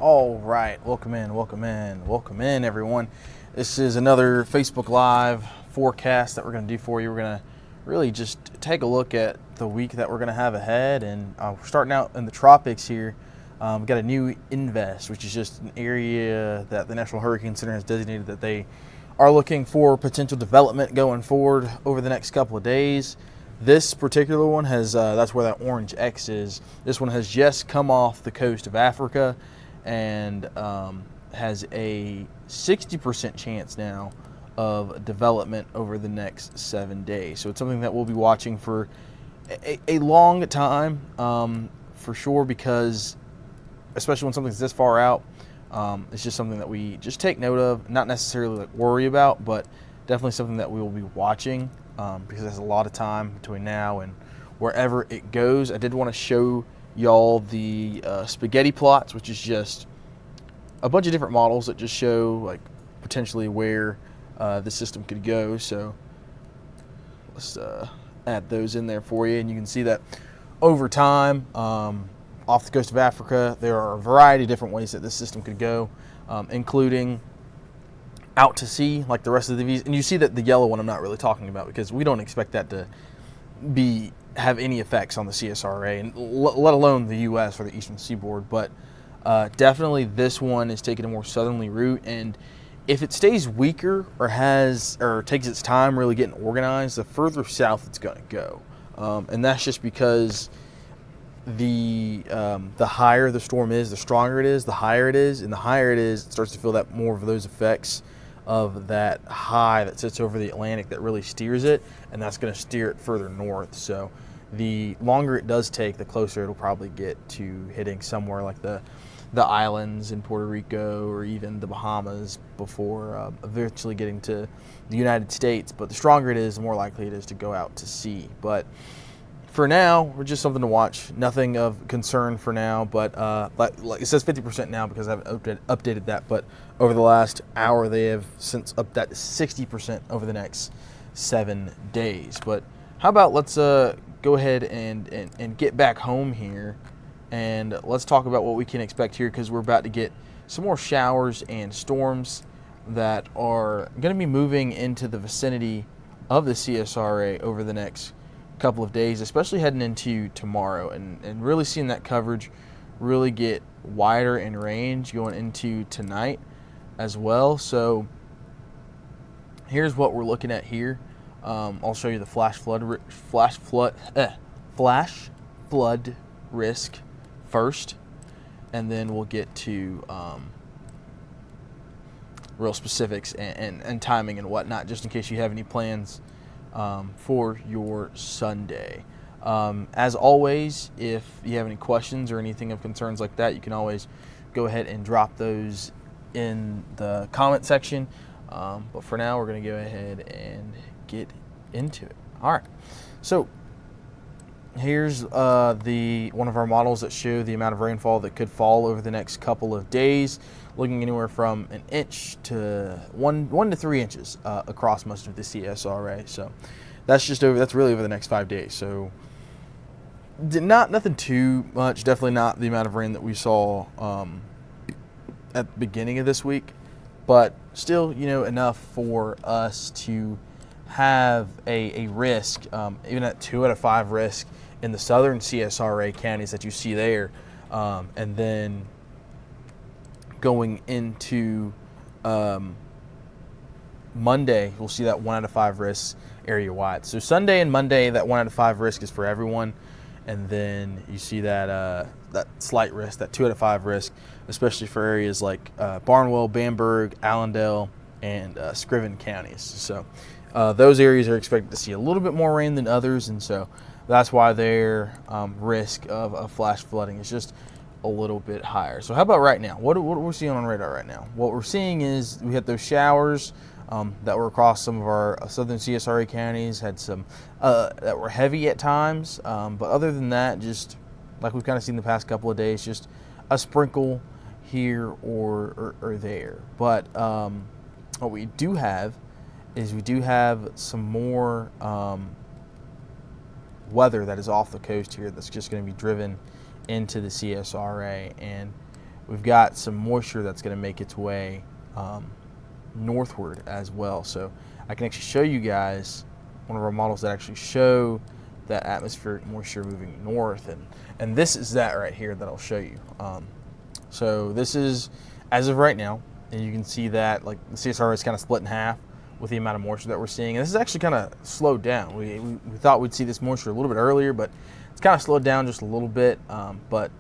All right, welcome in, everyone. This is another Facebook Live forecast that we're going to do for you. We're going to really just take a look at the week that we're going to have ahead, and we're starting out in the tropics here. We've got a new invest, which is just an area that the National Hurricane Center has designated that they are looking for potential development going forward over the next couple of days. This particular one has, that's where that orange X is. This one has just come off the coast of Africa and has a 60% chance now of development over the next 7 days. So it's something that we'll be watching for a long time, for sure, because especially when something's this far out, it's just something that we just take note of, not necessarily like worry about, but definitely something that we will be watching, because there's a lot of time between now and wherever it goes. I did want to show y'all the spaghetti plots, which is just a bunch of different models that just show like potentially where the system could go. So let's add those in there for you, and you can see that over time, off the coast of Africa, there are a variety of different ways that this system could go, including out to sea, like the rest of the V's. And you see that the yellow one I'm not really talking about, because we don't expect that to have any effects on the CSRA, and let alone the U.S. or the Eastern Seaboard. But definitely this one is taking a more southerly route, and if it stays weaker or takes its time really getting organized, the further south it's going to go. And that's just because the higher the storm is, the stronger it is, the higher it is, and the higher it is, it starts to feel that more of those effects of that high that sits over the Atlantic that really steers it, and that's going to steer it further north. So the longer it does take, the closer it'll probably get to hitting somewhere like the islands in Puerto Rico or even the Bahamas before eventually getting to the United States. But the stronger it is, the more likely it is to go out to sea. But for now, we're just something to watch. Nothing of concern for now, but like it says 50% now because I haven't updated that. But over the last hour, they have since upped that to 60% over the next 7 days. But how about let's go ahead and get back home here, and let's talk about what we can expect here, because we're about to get some more showers and storms that are going to be moving into the vicinity of the CSRA over the next couple of days, especially heading into tomorrow, and really seeing that coverage really get wider in range going into tonight as well. So here's what we're looking at here. I'll show you the flash flood risk first, and then we'll get to real specifics and timing and whatnot, just in case you have any plans for your Sunday. As always, if you have any questions or anything of concerns like that, you can always go ahead and drop those in the comment section. But for now, we're going to go ahead and get into it. All right. So here's one of our models that show the amount of rainfall that could fall over the next couple of days, looking anywhere from an inch to 1 to 3 inches across most of the CSRA. So that's really over the next 5 days. So nothing too much. Definitely not the amount of rain that we saw at the beginning of this week, but still, enough for us to have a risk, even at 2 out of 5 risk in the southern CSRA counties that you see there, and then going into Monday, we'll see that 1 out of 5 risk area wide. So Sunday and Monday, that 1 out of 5 risk is for everyone, and then you see that that slight risk, that 2 out of 5 risk, especially for areas like Barnwell, Bamberg, Allendale, and Scriven counties. So those areas are expected to see a little bit more rain than others, and so that's why their risk of flash flooding is just a little bit higher. So how about right now? What we're seeing on radar right now? What we're seeing is we had those showers that were across some of our southern CSRA counties, had some that were heavy at times, but other than that, just like we've kind of seen the past couple of days, just a sprinkle here or there. But what we do have is we do have some more weather that is off the coast here that's just going to be driven into the CSRA. And we've got some moisture that's going to make its way northward as well. So I can actually show you guys one of our models that actually show that atmospheric moisture moving north, and this is that right here that I'll show you. So this is as of right now, and you can see that like the CSRA is kind of split in half with the amount of moisture that we're seeing. And this is actually kind of slowed down. We thought we'd see this moisture a little bit earlier, but it's kind of slowed down just a little bit. But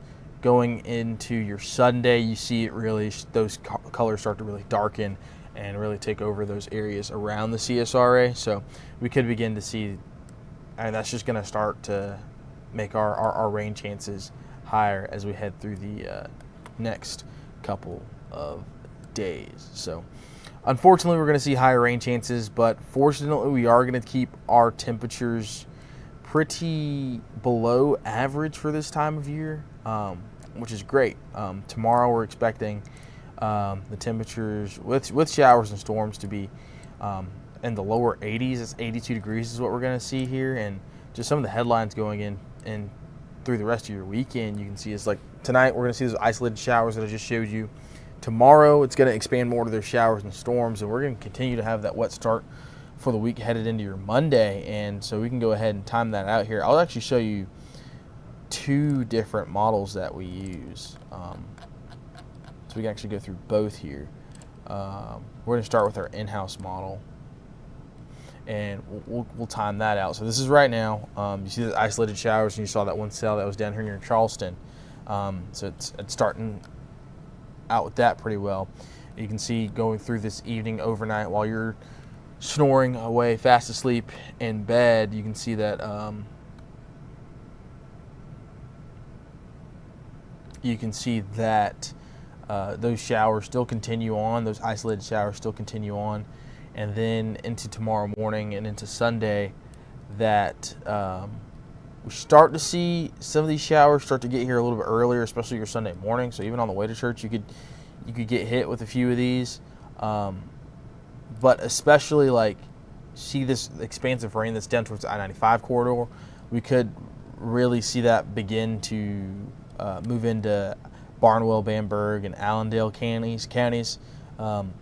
going into your Sunday, you see it really, those colors start to really darken and really take over those areas around the CSRA. So we could begin to see, and that's just going to start to make our rain chances higher as we head through the next couple of days. So unfortunately, we're going to see higher rain chances, but fortunately, we are going to keep our temperatures pretty below average for this time of year, which is great. Tomorrow, we're expecting the temperatures with showers and storms to be in the lower 80s. It's 82 degrees is what we're going to see here, and just some of the headlines going in through the rest of your weekend, you can see it's like tonight we're going to see those isolated showers that I just showed you. Tomorrow, it's going to expand more to their showers and storms, and we're going to continue to have that wet start for the week headed into your Monday. And so we can go ahead and time that out here. I'll actually show you two different models that we use. So we can actually go through both here. We're going to start with our in-house model, and we'll time that out. So this is right now. You see the isolated showers, and you saw that one cell that was down here near Charleston. So it's starting out with that pretty well. You can see going through this evening, overnight, while you're snoring away fast asleep in bed, you can see that those showers still continue on, those isolated showers still continue on, and then into tomorrow morning and into Sunday, that we start to see some of these showers start to get here a little bit earlier, especially your Sunday morning. So even on the way to church, you could get hit with a few of these. But especially like see this expansive rain that's down towards the I-95 corridor, we could really see that begin to move into Barnwell, Bamberg, and Allendale counties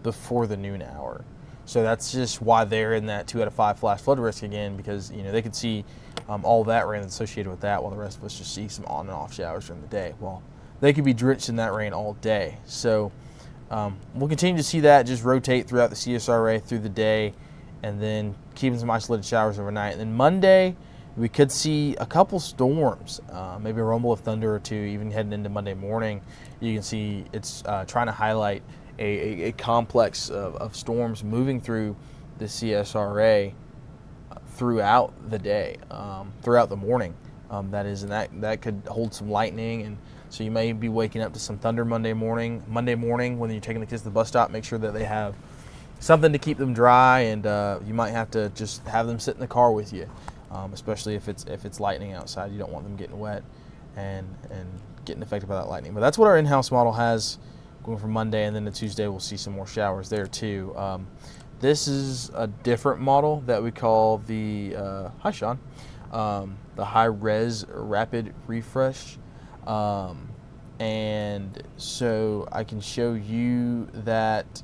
before the noon hour. So that's just why they're in that 2 out of 5 flash flood risk again, because they could see all that rain that's associated with that, while the rest of us just see some on and off showers during the day. Well, they could be drenched in that rain all day. So we'll continue to see that just rotate throughout the CSRA through the day, and then keeping some isolated showers overnight. And then Monday, we could see a couple storms, maybe a rumble of thunder or two, even heading into Monday morning. You can see it's trying to highlight a complex of storms moving through the CSRA throughout the day, throughout the morning. That is, and that could hold some lightning, and so you may be waking up to some thunder Monday morning. Monday morning, when you're taking the kids to the bus stop, make sure that they have something to keep them dry, and you might have to just have them sit in the car with you, especially if it's lightning outside. You don't want them getting wet and getting affected by that lightning. But that's what our in-house model has going from Monday, and then to Tuesday we'll see some more showers there too. This is a different model that we call the hi Sean, the high res rapid refresh, and so I can show you that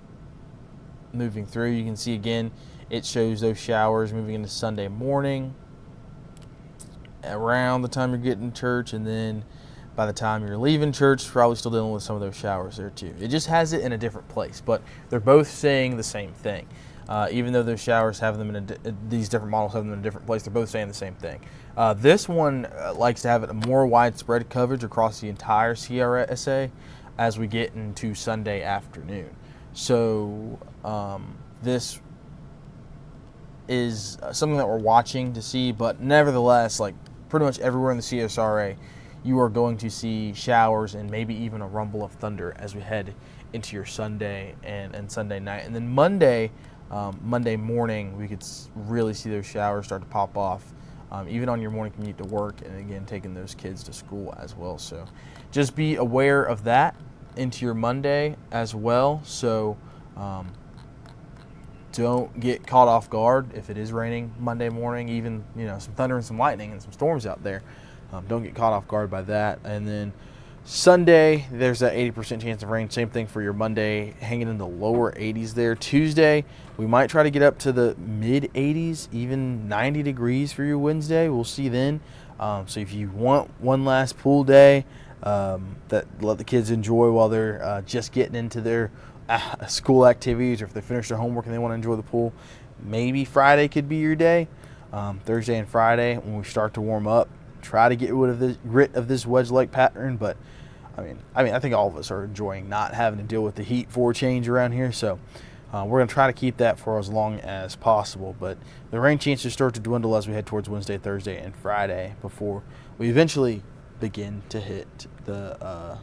moving through. You can see again it shows those showers moving into Sunday morning around the time you're getting to church, and then by the time you're leaving church, probably still dealing with some of those showers there too. It just has it in a different place, but they're both saying the same thing. Even though those showers have them these different models have them in a different place, they're both saying the same thing. This one likes to have it a more widespread coverage across the entire CRSA as we get into Sunday afternoon. So this is something that we're watching to see, but nevertheless, like pretty much everywhere in the CSRA, you are going to see showers and maybe even a rumble of thunder as we head into your Sunday and Sunday night. And then Monday morning, we could really see those showers start to pop off, even on your morning commute to work, and again, taking those kids to school as well. So just be aware of that into your Monday as well. So don't get caught off guard if it is raining Monday morning, even some thunder and some lightning and some storms out there. Don't get caught off guard by that. And then Sunday, there's that 80% chance of rain. Same thing for your Monday, hanging in the lower 80s there. Tuesday, we might try to get up to the mid 80s, even 90 degrees for your Wednesday. We'll see then. So if you want one last pool day that let the kids enjoy while they're just getting into their school activities, or if they finish their homework and they want to enjoy the pool, maybe Friday could be your day. Thursday and Friday, when we start to warm up, try to get rid of this wedge-like pattern, but I think all of us are enjoying not having to deal with the heat for a change around here, so we're going to try to keep that for as long as possible. But the rain chances start to dwindle as we head towards Wednesday, Thursday, and Friday before we eventually begin to hit the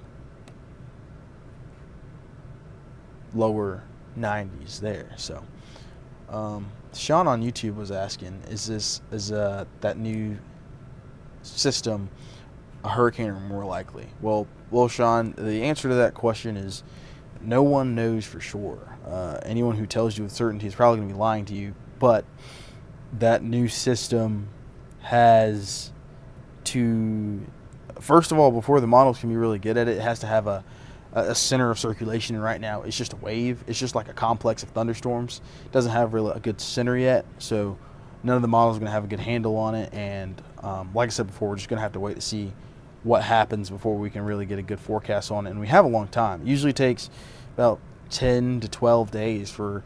lower 90s there. So Sean on YouTube was asking, is that new system a hurricane or more likely? Well, Sean, the answer to that question is no one knows for sure. Anyone who tells you with certainty is probably going to be lying to you, but that new system has to, first of all, before the models can be really good at it, it has to have a center of circulation, and right now it's just a wave. It's just like a complex of thunderstorms. It doesn't have really a good center yet, so none of the models are going to have a good handle on it, and like I said before, we're just going to have to wait to see what happens before we can really get a good forecast on it, and we have a long time. It usually takes about 10 to 12 days for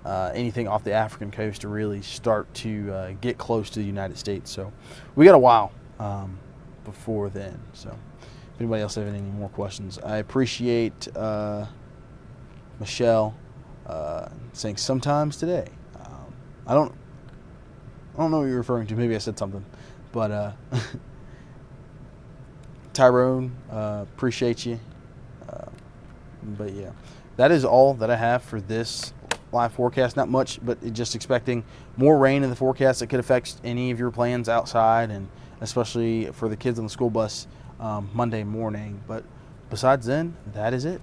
anything off the African coast to really start to get close to the United States, so we got a while before then. So if anybody else have any more questions, I appreciate Michelle saying sometimes today. I don't know what you're referring to. Maybe I said something, but Tyrone, appreciate you. But yeah, that is all that I have for this live forecast. Not much, but just expecting more rain in the forecast that could affect any of your plans outside, and especially for the kids on the school bus Monday morning. But besides then, that is it.